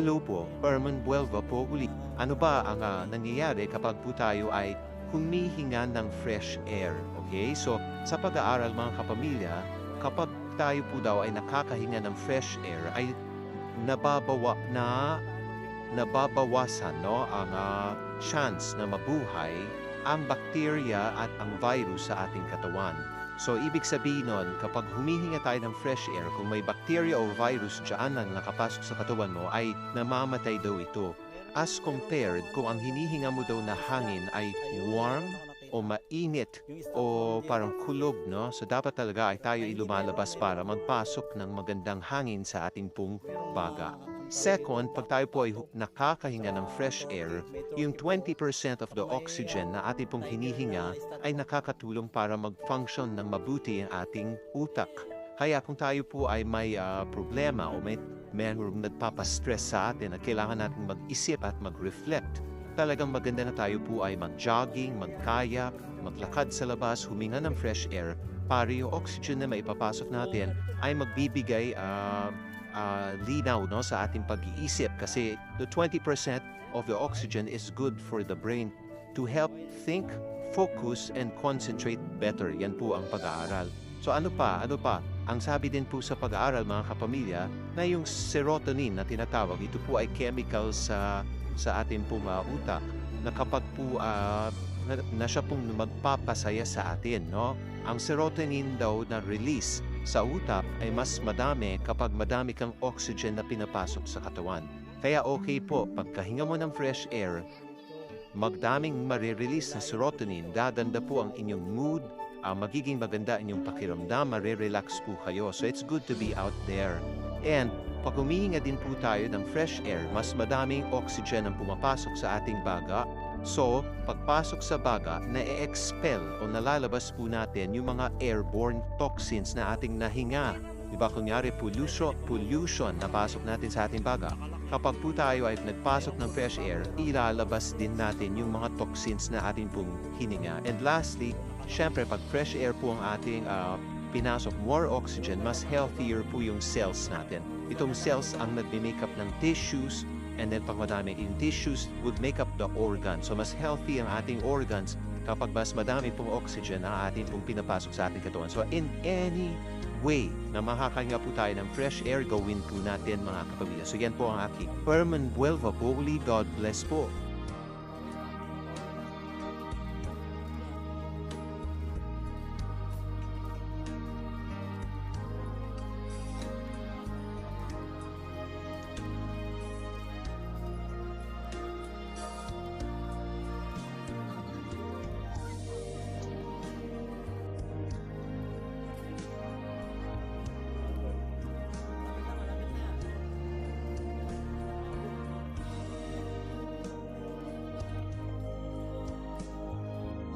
Hello po, Herman Buelva po uli. Ano ba ang nangyayari kapag po tayo ay humihinga ng fresh air? Okay? So, sa pag-aaral mga kapamilya, kapag tayo po daw ay nakakahinga ng fresh air, ay nababawa na nababawasan no ang chance na mabuhay ang bakterya at ang virus sa ating katawan. So, ibig sabihin nun, kapag humihinga tayo ng fresh air, kung may bacteria o virus dyan na nakapasok sa katawan mo, ay namamatay daw ito. As compared, kung ang hinihinga mo daw na hangin ay warm o mainit o parang kulog, no? So, dapat talaga ay tayo lumalabas para magpasok ng magandang hangin sa ating pong baga. Second, pag tayo po ay nakakahinga ng fresh air, yung 20% of the oxygen na ating pong hinihinga ay nakakatulong para mag-function ng mabuti ang ating utak. Kaya kung tayo po ay may problema o may nagpapastress sa atin at kailangan natin mag-isip at mag-reflect, talagang maganda na tayo po ay mag-jogging, mag-kayak, maglakad sa labas, huminga ng fresh air para yung oxygen na maipapasok natin ay magbibigay linaw no, sa ating pag-iisip kasi the 20% of the oxygen is good for the brain to help think, focus, and concentrate better. Yan po ang pag-aaral. So ano pa? Ang sabi din po sa pag-aaral mga kapamilya na yung serotonin na tinatawag, ito po ay chemical sa ating pong utak na kapag po na siya pong magpapasaya sa atin, no? Ang serotonin daw na release sa utak ay mas madami kapag madami kang oxygen na pinapasok sa katawan. Kaya okay po, pagkahinga mo ng fresh air, magdaming marirelease na serotonin, dadanda po ang inyong mood, magiging maganda inyong pakiramdam, marirelax po kayo. So it's good to be out there. And pag humihinga din po tayo ng fresh air, mas madaming oxygen ang pumapasok sa ating baga. So, pagpasok sa baga, na-expel o nalalabas po natin yung mga airborne toxins na ating nahinga. Diba, kunyari pollution na pasok natin sa ating baga. Kapag po tayo ay nagpasok ng fresh air, ilalabas din natin yung mga toxins na ating pong hininga. And lastly, syempre, pag fresh air po ang ating pinasok, more oxygen, mas healthier po yung cells natin. Itong cells ang nagme-make up ng tissues, and then pag madami yung tissues would make up the organs. So mas healthy ang ating organs kapag mas madami pong oxygen ang ating pong pinapasok sa ating katawan. So in any way na makakahinga po tayo ng fresh air, gawin po natin mga kapamilya. So yan po ang aking Herman Buelva po. God bless po.